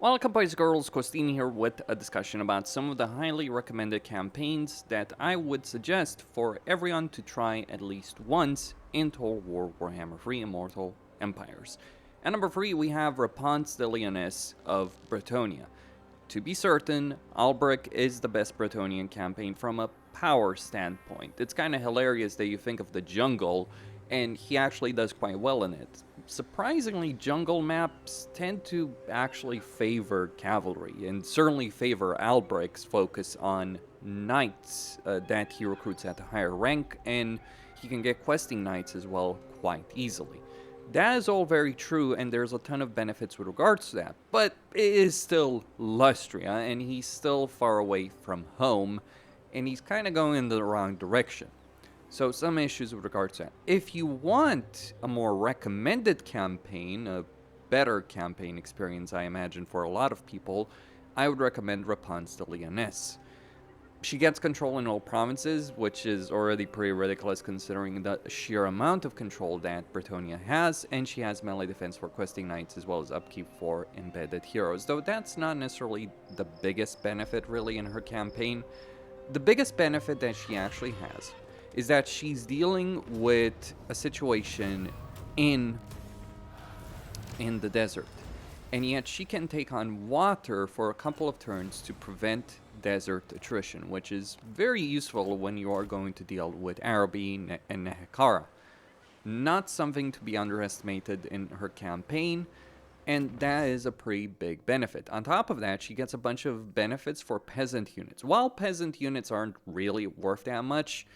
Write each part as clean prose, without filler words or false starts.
Welcome boys and girls, Costin here with a discussion about some of the highly recommended campaigns that I would suggest for everyone to try at least once in Total War Warhammer 3 Immortal Empires. At number 3 we have Repanse the Lyonesse of Bretonnia. To be certain, Albrecht is the best Bretonnian campaign from a power standpoint. It's kind of hilarious that you think of the jungle and he actually does quite well in it. Surprisingly, jungle maps tend to actually favor cavalry, and certainly favor Albrecht's focus on knights that he recruits at a higher rank, and he can get questing knights as well quite easily. That is all very true, and there's a ton of benefits with regards to that, but it is still Lustria, and he's still far away from home, and he's kind of going in the wrong direction. So some issues with regards to that. If you want a more recommended campaign, a better campaign experience, I imagine, for a lot of people, I would recommend Repanse the Lyonesse. She gets control in all provinces, which is already pretty ridiculous considering the sheer amount of control that Bretonnia has, and she has melee defense for questing knights as well as upkeep for embedded heroes, though that's not necessarily the biggest benefit really in her campaign. The biggest benefit that she actually has is that she's dealing with a situation in the desert, and yet she can take on water for a couple of turns to prevent desert attrition, which is very useful when you are going to deal with Araby and Nehekara. Not something to be underestimated in her campaign, and that is a pretty big benefit. On top of that, she gets a bunch of benefits for peasant units. While peasant units aren't really worth that much,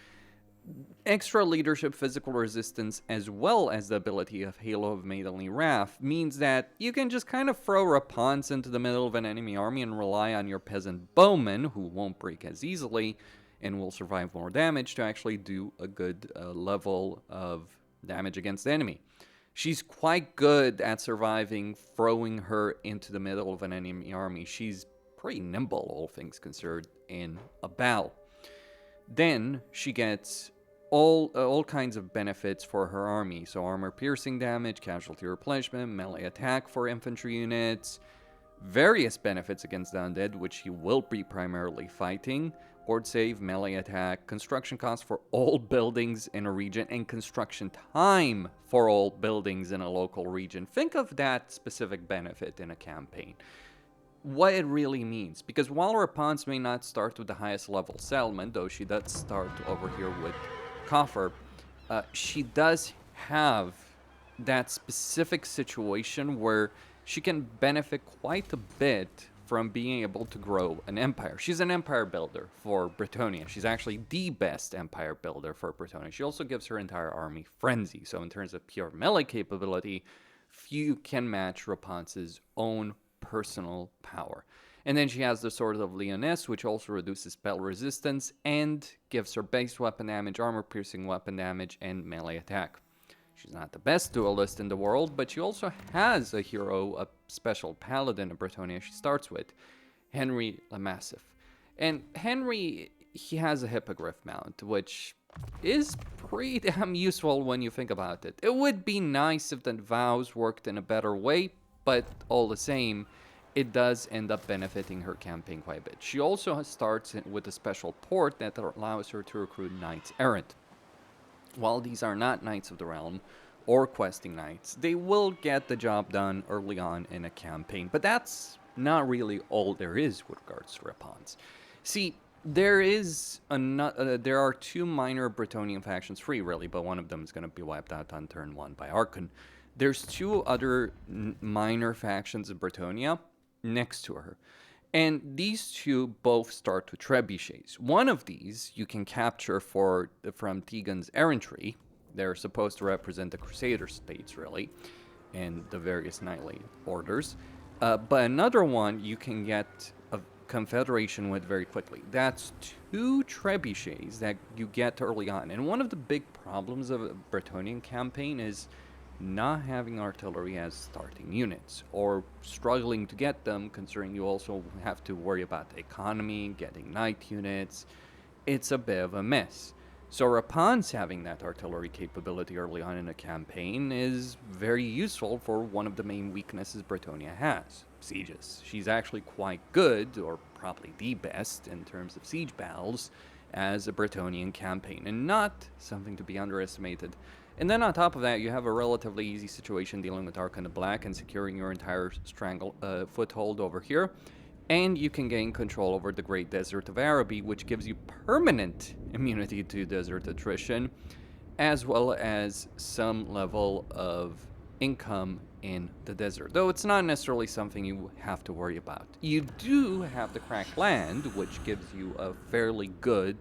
extra leadership, physical resistance, as well as the ability of Halo of Maidenly Wrath means that you can just kind of throw Repanse into the middle of an enemy army and rely on your peasant bowmen, who won't break as easily and will survive more damage, to actually do a good level of damage against the enemy. She's quite good at surviving throwing her into the middle of an enemy army. She's pretty nimble, all things considered, in a battle. Then she gets all kinds of benefits for her army. So armor piercing damage, casualty replenishment, melee attack for infantry units, various benefits against the undead, which he will be primarily fighting, board save, melee attack, construction costs for all buildings in a region, and construction time for all buildings in a local region. Think of that specific benefit in a campaign. What it really means, because while Repanse may not start with the highest level settlement, though she does start over here with Coffer, she does have that specific situation where she can benefit quite a bit from being able to grow an empire. She's an empire builder for Bretonnia. She's actually the best empire builder for Bretonnia. She also gives her entire army frenzy, so in terms of pure melee capability, few can match Repanse's own personal power. And then she has the Sword of Lyonesse, which also reduces spell resistance and gives her base weapon damage, armor piercing weapon damage, and melee attack. She's not the best duelist in the world, but she also has a hero, a special paladin of Bretonnia she starts with, Henry Le Massif. And Henry, he has a hippogriff mount, which is pretty damn useful when you think about it. It would be nice if the vows worked in a better way, but all the same, it does end up benefiting her campaign quite a bit. She also starts with a special port that allows her to recruit Knights Errant. While these are not Knights of the Realm or questing knights, they will get the job done early on in a campaign, but that's not really all there is with regards to Repanse. See, there are two minor Bretonnian factions, three really, but one of them is going to be wiped out on turn 1 by Archon. There's two other minor factions of Bretonnia next to her, and these two both start with trebuchets. One of these you can capture from Tegan's errantry. They're supposed to represent the Crusader states, really, and the various knightly orders. But another one you can get a confederation with very quickly. That's two trebuchets that you get early on. And one of the big problems of a Bretonnian campaign is not having artillery as starting units, or struggling to get them, considering you also have to worry about the economy, getting knight units. It's a bit of a mess. So Repanse having that artillery capability early on in a campaign is very useful for one of the main weaknesses Bretonnia has, sieges. She's actually quite good, or probably the best, in terms of siege battles as a Bretonian campaign, and not something to be underestimated. And then on top of that, you have a relatively easy situation dealing with Archon the Black and securing your entire foothold over here. And you can gain control over the Great Desert of Araby, which gives you permanent immunity to desert attrition, as well as some level of income in the desert. Though it's not necessarily something you have to worry about. You do have the Cracked Land, which gives you a fairly good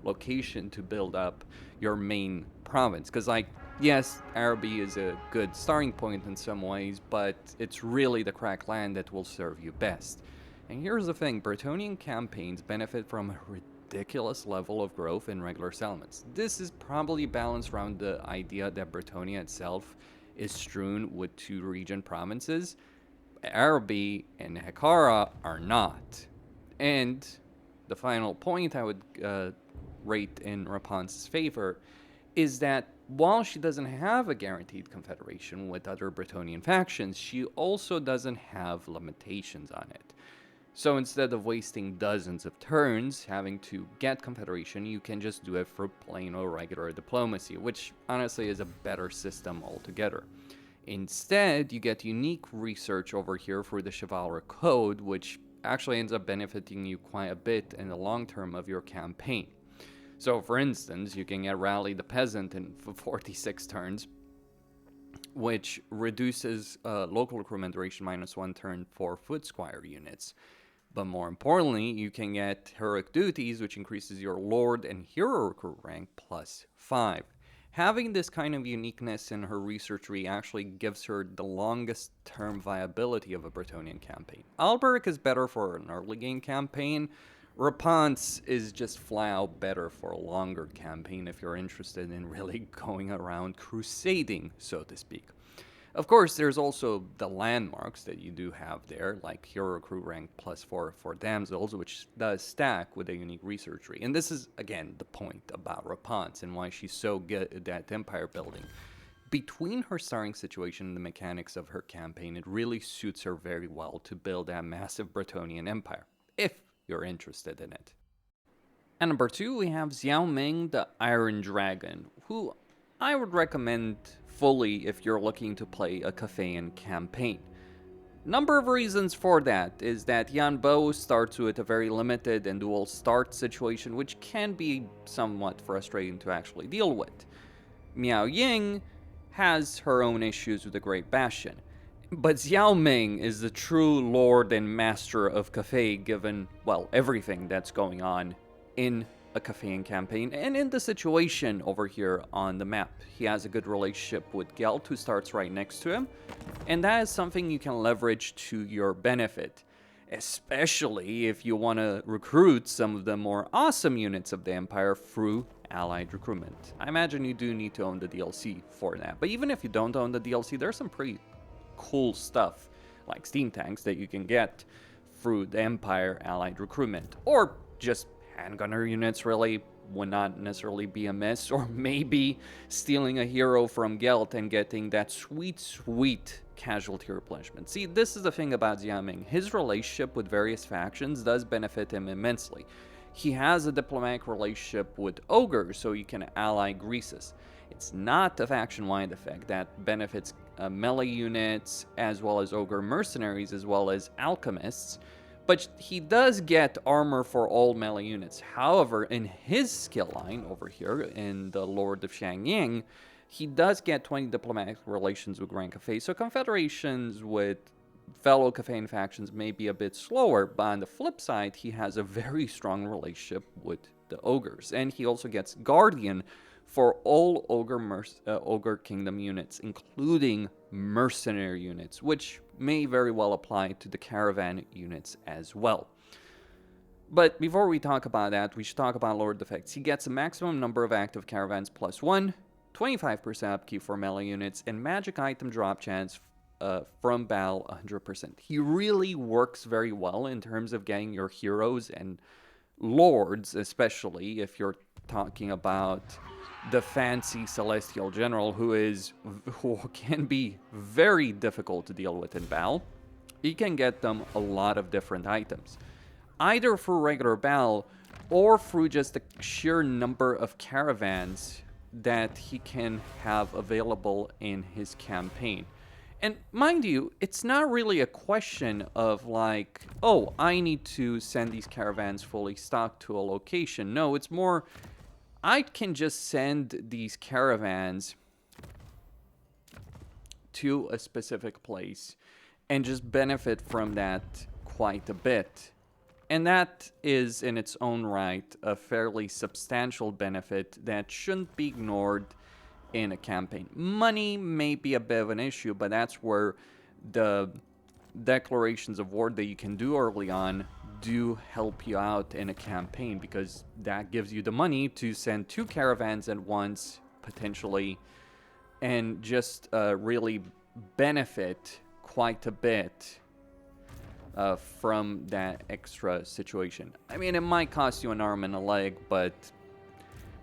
location to build up your main province. Because, like, yes, Araby is a good starting point in some ways, but it's really the Cracked Land that will serve you best. And here's the thing, Bretonian campaigns benefit from a ridiculous level of growth in regular settlements. This is probably balanced around the idea that Bretonia itself is strewn with 2 region provinces. Araby and Hekara are not. And the final point I would rate in Repanse's favor is that while she doesn't have a guaranteed confederation with other Bretonian factions, she also doesn't have limitations on it. So instead of wasting dozens of turns having to get confederation, you can just do it for plain or regular diplomacy, which honestly is a better system altogether. Instead, you get unique research over here for the Chivalric Code, which actually ends up benefiting you quite a bit in the long term of your campaign. So for instance, you can get Rally the Peasant in 46 turns, which reduces local recruitment duration -1 turn for Foot Squire units. But more importantly, you can get Heroic Duties, which increases your Lord and Hero recruit rank +5. Having this kind of uniqueness in her research tree actually gives her the longest term viability of a Bretonian campaign. Alberic is better for an early game campaign. Repanse is just flat out better for a longer campaign if you're interested in really going around crusading, so to speak. Of course, there's also the landmarks that you do have there, like Hero Recruit rank +4 for Damsels, which does stack with a unique research tree. And this is, again, the point about Repanse and why she's so good at empire building. Between her starting situation and the mechanics of her campaign, it really suits her very well to build a massive Bretonian empire, if you're interested in it. And number 2, we have Zhao Ming, the Iron Dragon, who I would recommend fully if you're looking to play a Cathayan campaign. Number of reasons for that is that Yan Bo starts with a very limited and dual start situation, which can be somewhat frustrating to actually deal with. Miao Ying has her own issues with the Great Bastion, but Zhao Ming is the true lord and master of Cathay, given, well, everything that's going on in a Cathayan campaign, and in the situation over here on the map. He has a good relationship with Gelt, who starts right next to him, and that is something you can leverage to your benefit, especially if you want to recruit some of the more awesome units of the Empire through allied recruitment. I imagine you do need to own the DLC for that, but even if you don't own the DLC, there's some pretty cool stuff, like steam tanks, that you can get through the Empire allied recruitment, or just handgunner units really would not necessarily be amiss, or maybe stealing a hero from Gelt and getting that sweet casualty replenishment. See, this is the thing about Zhao Ming. His relationship with various factions does benefit him immensely. He has a diplomatic relationship with Ogre, so you can ally Greasus. It's not a faction-wide effect that benefits melee units, as well as Ogre mercenaries, as well as alchemists, but he does get armor for all melee units. However, in his skill line over here, in the Lord of Shangying, he does get 20 diplomatic relations with Grand Cathay, so confederations with fellow Cathayan factions may be a bit slower, but on the flip side, he has a very strong relationship with the Ogres, and he also gets Guardian for all Ogre Kingdom units, including mercenary units, which may very well apply to the caravan units as well. But before we talk about that, we should talk about Lord effects. He gets a maximum number of active caravans +1, 25% upkeep for melee units, and magic item drop chance from battle 100%. He really works very well in terms of getting your heroes and lords, especially if you're talking about the fancy celestial general who can be very difficult to deal with in battle. You can get them a lot of different items, either through regular battle or through just the sheer number of caravans that he can have available in his campaign. And mind you, it's not really a question of like, oh, I need to send these caravans fully stocked to a location. No, it's more, I can just send these caravans to a specific place and just benefit from that quite a bit. And that is in its own right a fairly substantial benefit that shouldn't be ignored in a campaign. Money may be a bit of an issue, but that's where the declarations of war that you can do early on do help you out in a campaign, because that gives you the money to send 2 caravans at once, potentially, and just really benefit quite a bit from that extra situation. I mean, it might cost you an arm and a leg, but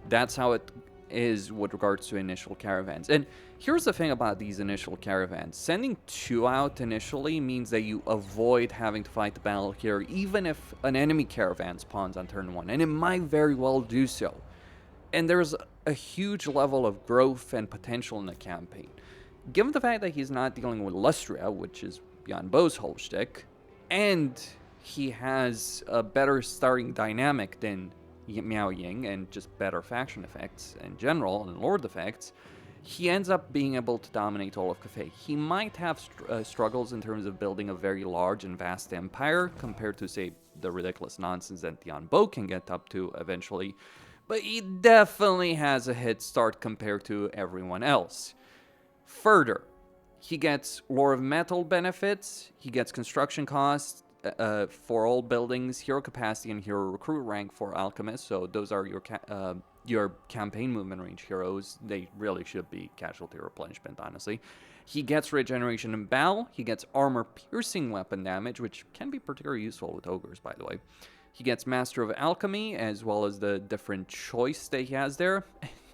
that's how it is with regards to initial caravans. And here's the thing about these initial caravans. Sending 2 out initially means that you avoid having to fight the battle here, even if an enemy caravan spawns on turn 1, and it might very well do so. And there's a huge level of growth and potential in the campaign. Given the fact that he's not dealing with Lustria, which is Jan Bo's whole shtick, and he has a better starting dynamic than Miao Ying and just better faction effects in general and lord effects, he ends up being able to dominate all of Cathay. He might have struggles in terms of building a very large and vast empire compared to, say, the ridiculous nonsense that Jan Bo can get up to eventually, but he definitely has a head start compared to everyone else. Further, he gets Lore of Metal benefits, he gets construction costs for all buildings, hero capacity, and hero recruit rank for alchemists. So those are your campaign movement range heroes. They really should be casualty replenishment, honestly. He gets regeneration in battle. He gets armor piercing weapon damage, which can be particularly useful with ogres, by the way. He gets Master of Alchemy, as well as the different choice that he has there.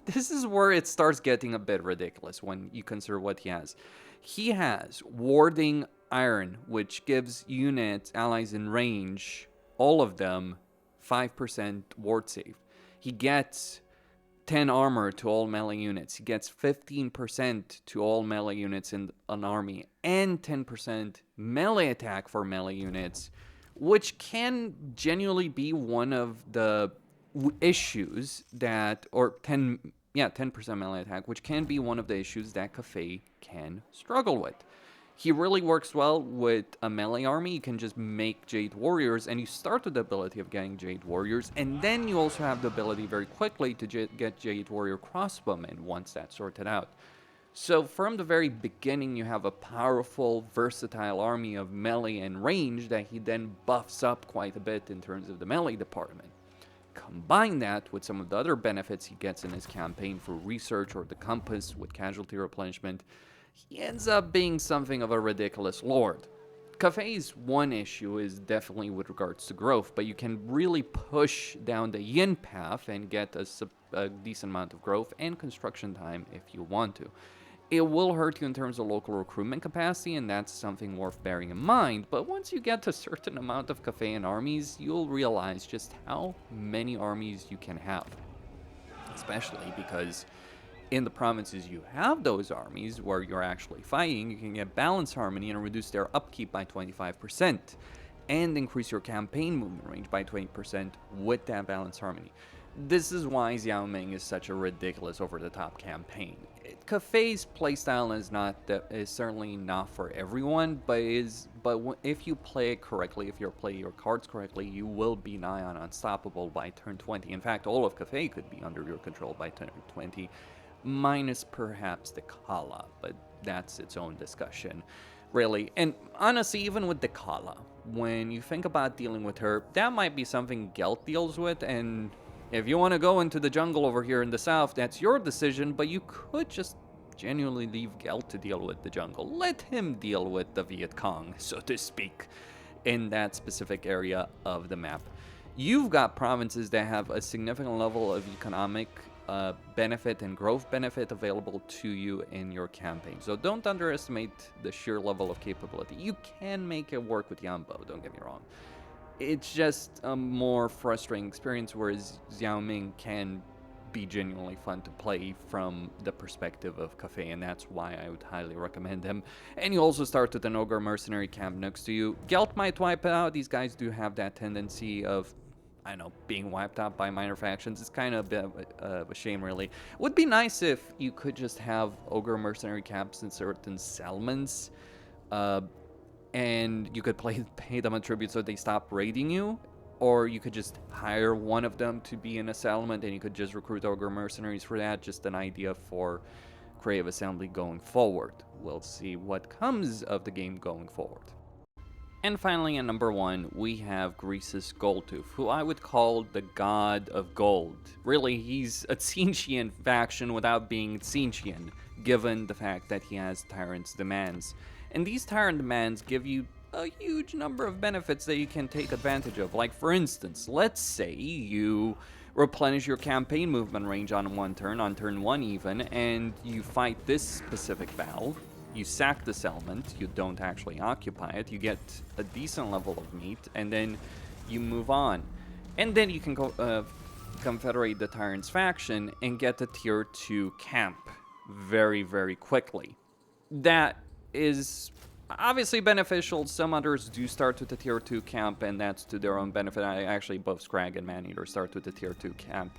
This is where it starts getting a bit ridiculous when you consider what he has. He has Warding Iron, which gives units, allies in range, all of them, 5% ward save. He gets 10 armor to all melee units. He gets 15% to all melee units in an army, and 10% melee attack for melee units, which can genuinely be one of the issues that, or 10% melee attack, which can be one of the issues that Cathay can struggle with. He really works well with a melee army. You can just make Jade Warriors, and you start with the ability of getting Jade Warriors, and then you also have the ability very quickly to get Jade Warrior Crossbowmen once that's sorted out. So from the very beginning, you have a powerful, versatile army of melee and range that he then buffs up quite a bit in terms of the melee department. Combine that with some of the other benefits he gets in his campaign for research or the compass with casualty replenishment, he ends up being something of a ridiculous lord. Cathay's one issue is definitely with regards to growth, but you can really push down the yin path and get a decent amount of growth and construction time if you want to. It will hurt you in terms of local recruitment capacity, and that's something worth bearing in mind, but once you get to a certain amount of Cathayan armies, you'll realize just how many armies you can have. Especially because in the provinces you have those armies where you're actually fighting, you can get balance harmony and reduce their upkeep by 25%, and increase your campaign movement range by 20% with that balance harmony. This is why Zhao Ming is such a ridiculous over-the-top campaign. Cathay's playstyle is certainly not for everyone, but if you play it correctly, if you play your cards correctly, you will be nigh on unstoppable by turn 20. In fact, all of Cathay could be under your control by turn 20, minus perhaps the Kala, but that's its own discussion, really. And honestly, even with the Kala, when you think about dealing with her, that might be something Gelt deals with, and if you want to go into the jungle over here in the south, that's your decision, but you could just genuinely leave Gelt to deal with the jungle. Let him deal with the Viet Cong, so to speak, in that specific area of the map. you've got provinces that have a significant level of economic benefit and growth benefit available to you in your campaign. So don't underestimate the sheer level of capability. You can make it work with Yambo, don't get me wrong. It's just a more frustrating experience, whereas Zhao Ming can be genuinely fun to play from the perspective of Cafe, and that's why I would highly recommend him. And you also start with an Ogre Mercenary camp next to you. Gelt might wipe it out. These guys do have that tendency of, I don't know, being wiped out by minor factions. It's kind of a bit of a shame, really. Would be nice if you could just have Ogre Mercenary camps in certain settlements, and you could pay them a tribute so they stop raiding you, or you could just hire one of them to be in a settlement and you could just recruit Ogre Mercenaries for that. Just an idea for Creative Assembly going forward. We'll see what comes of the game going forward. And finally, at number 1, we have Greasus Goldtooth, who I would call the god of gold. Really, he's a Tzeentchian faction without being Tzeentchian, given the fact that he has Tyrant's Demands. And these Tyrant Demands give you a huge number of benefits that you can take advantage of. Like, for instance, let's say you replenish your campaign movement range on one turn, on turn 1 even, and you fight this specific battle. You sack the settlement, you don't actually occupy it, you get a decent level of meat, and then you move on. And then you can go confederate the Tyrant's faction and get a tier 2 camp very, very quickly. That is obviously beneficial. Some others do start with the tier 2 camp, and that's to their own benefit. Actually, both Scrag and Maneater start with the tier 2 camp.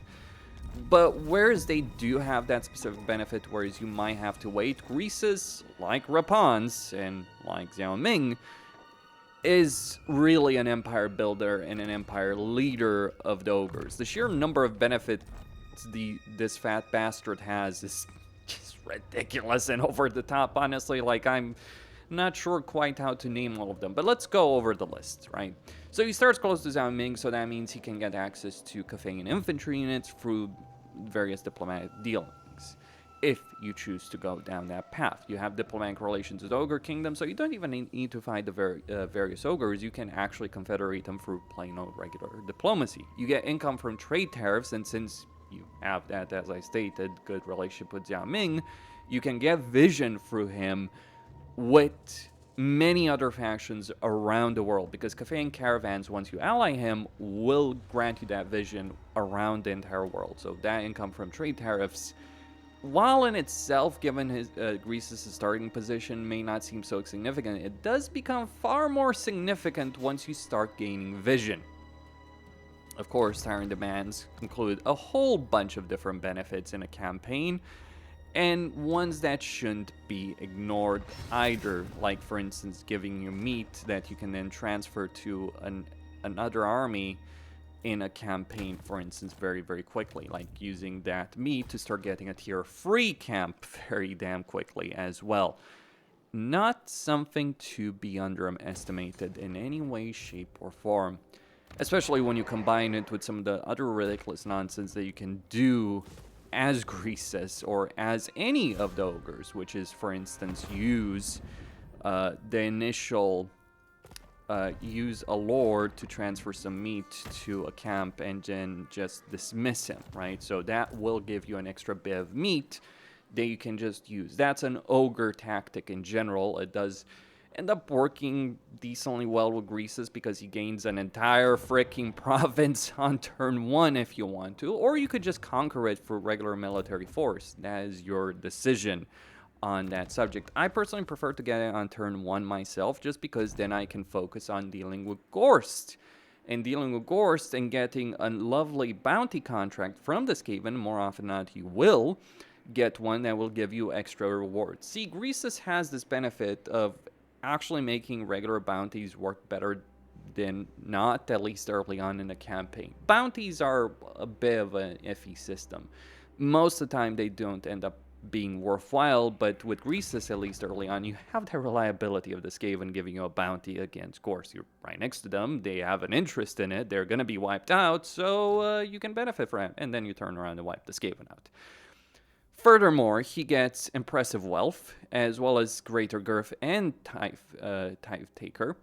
But whereas they do have that specific benefit, whereas you might have to wait, Greasus, like Repanse and like Zhao Ming, is really an empire builder and an empire leader of the ogres. The sheer number of benefits this fat bastard has is just ridiculous and over the top, honestly. Like, I'm not sure quite how to name all of them, but let's go over the list, right? So he starts close to Zhao Ming, so that means he can get access to Cathaian infantry units through various diplomatic dealings, if you choose to go down that path. You have diplomatic relations with Ogre Kingdom, so you don't even need to fight the various ogres. You can actually confederate them through plain old regular diplomacy. You get income from trade tariffs, and since you have that, as I stated, good relationship with Zhao Ming, you can get vision through him with many other factions around the world, because Cathaian caravans, once you ally him, will grant you that vision around the entire world. So that income from trade tariffs, while in itself, given his Greasus' starting position, may not seem so significant, it does become far more significant once you start gaining vision. Of course, Tyrant Demands include a whole bunch of different benefits in a campaign, and ones that shouldn't be ignored either, like, for instance, giving you meat that you can then transfer to another army in a campaign, for instance, very, very quickly, like using that meat to start getting a tier 3 camp very damn quickly as well. Not something to be underestimated in any way, shape, or form, especially when you combine it with some of the other ridiculous nonsense that you can do as Greasus or as any of the ogres, which is, for instance, use the initial use a lord to transfer some meat to a camp and then just dismiss him, right? So that will give you an extra bit of meat that you can just use. That's an ogre tactic in general. It does end up working decently well with Greasus because he gains an entire freaking province on turn 1 if you want to, or you could just conquer it through regular military force. That is your decision on that subject. I personally prefer to get it on turn 1 myself, just because then I can focus on dealing with Gorst. And dealing with Gorst and getting a lovely bounty contract from the Skaven, more often than not you will get one that will give you extra rewards. See, Greasus has this benefit of actually making regular bounties work better than not, at least early on in the campaign. Bounties are a bit of an iffy system. Most of the time they don't end up being worthwhile, but with Greasus, at least early on, you have the reliability of the Skaven giving you a bounty against Gorst. You're right next to them, they have an interest in it, they're going to be wiped out, so you can benefit from it, and then you turn around and wipe the Skaven out. Furthermore, he gets impressive wealth, as well as greater girth and tithe taker,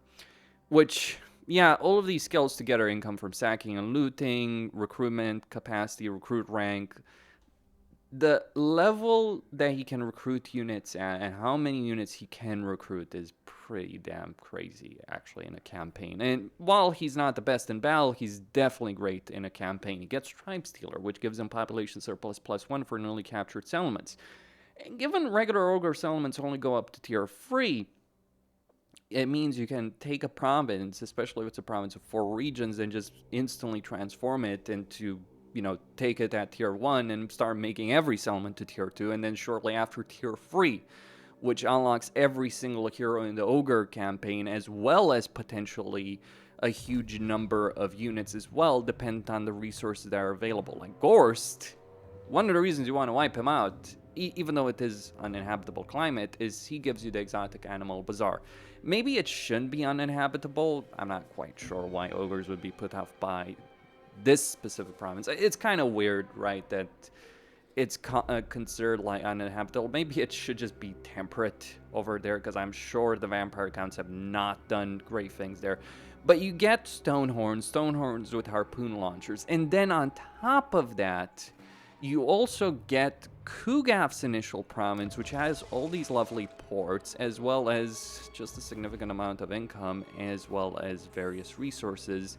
which yeah, all of these skills together income from sacking and looting, recruitment capacity, recruit rank. The level that he can recruit units at and how many units he can recruit is pretty damn crazy, actually, in a campaign. And while he's not the best in battle, he's definitely great in a campaign. He gets Tribe Stealer, which gives him population surplus +1 for newly captured settlements. And given regular ogre settlements only go up to tier 3, it means you can take a province, especially if it's a province of 4 regions, and just instantly transform it into, take it at tier 1 and start making every settlement to tier 2, and then shortly after tier 3, which unlocks every single hero in the ogre campaign, as well as potentially a huge number of units as well, dependent on the resources that are available. Like Gorst, one of the reasons you want to wipe him out, even though it is uninhabitable climate, is he gives you the exotic animal bazaar. Maybe it shouldn't be uninhabitable. I'm not quite sure why ogres would be put off by this specific province. It's kind of weird, right, that it's considered like uninhabitable. Maybe it should just be temperate over there, because I'm sure the vampire counts have not done great things there. But you get Stonehorns with harpoon launchers, and then on top of that, you also get Kugaf's initial province, which has all these lovely ports, as well as just a significant amount of income, as well as various resources,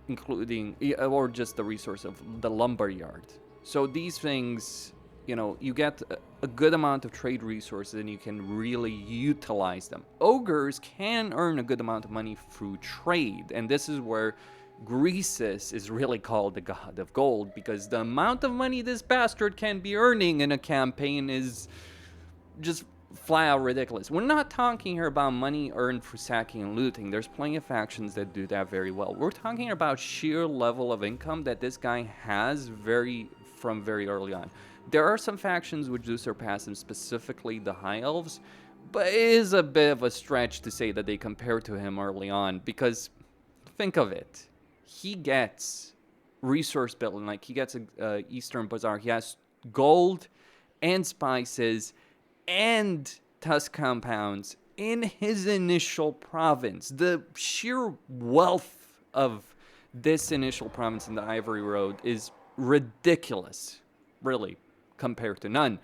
including, or just the resource of the lumber yard. So these things, you get a good amount of trade resources, and you can really utilize them. Ogres can earn a good amount of money through trade, and this is where Greasus is really called the god of gold, because the amount of money this bastard can be earning in a campaign is just flat out ridiculous. We're not talking here about money earned for sacking and looting. There's plenty of factions that do that very well. We're talking about sheer level of income that this guy has from very early on. There are some factions which do surpass him, specifically the High Elves, but it is a bit of a stretch to say that they compare to him early on, because think of it. He gets resource building, like he gets a Eastern Bazaar. He has gold and spices and tusk compounds in his initial province. The sheer wealth of this initial province in the Ivory Road is ridiculous, really, compared to none.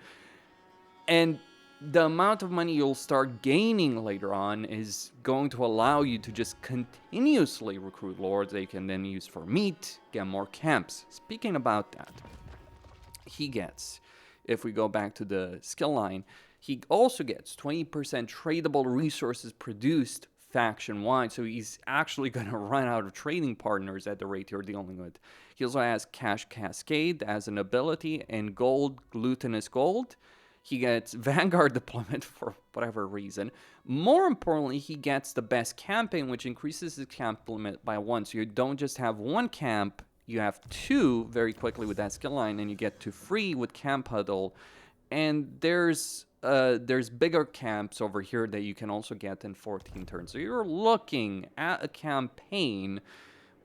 And the amount of money you'll start gaining later on is going to allow you to just continuously recruit lords that you can then use for meat, get more camps. Speaking about that, he gets, if we go back to the skill line, he also gets 20% tradable resources produced faction-wide, so he's actually going to run out of trading partners at the rate you're dealing with. He also has Cash Cascade as an ability, and gold, glutinous gold. He gets Vanguard deployment for whatever reason. More importantly, he gets the best camping, which increases his camp limit by 1. So you don't just have 1 camp, you have 2 very quickly with that skill line, and you get to 3 with Camp Huddle. And there's bigger camps over here that you can also get in 14 turns. So you're looking at a campaign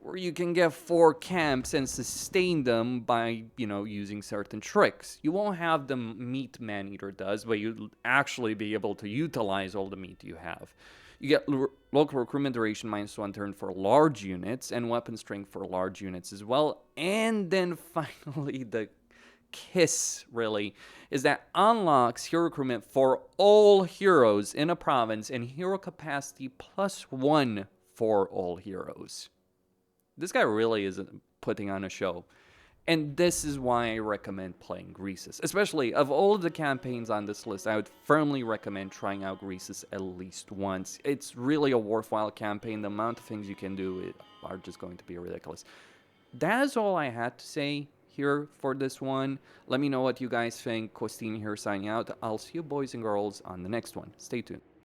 where you can get 4 camps and sustain them by, using certain tricks. You won't have the meat Maneater does, but you'll actually be able to utilize all the meat you have. You get local recruitment duration -1 turn for large units, and weapon strength for large units as well. And then finally, the kiss, really, is that unlocks hero recruitment for all heroes in a province, and hero capacity +1 for all heroes. This guy really is putting on a show. And this is why I recommend playing Greasus. Especially, of all of the campaigns on this list, I would firmly recommend trying out Greasus at least once. It's really a worthwhile campaign. The amount of things you can do are just going to be ridiculous. That is all I had to say here for this one. Let me know what you guys think. Costin here signing out. I'll see you boys and girls on the next one. Stay tuned.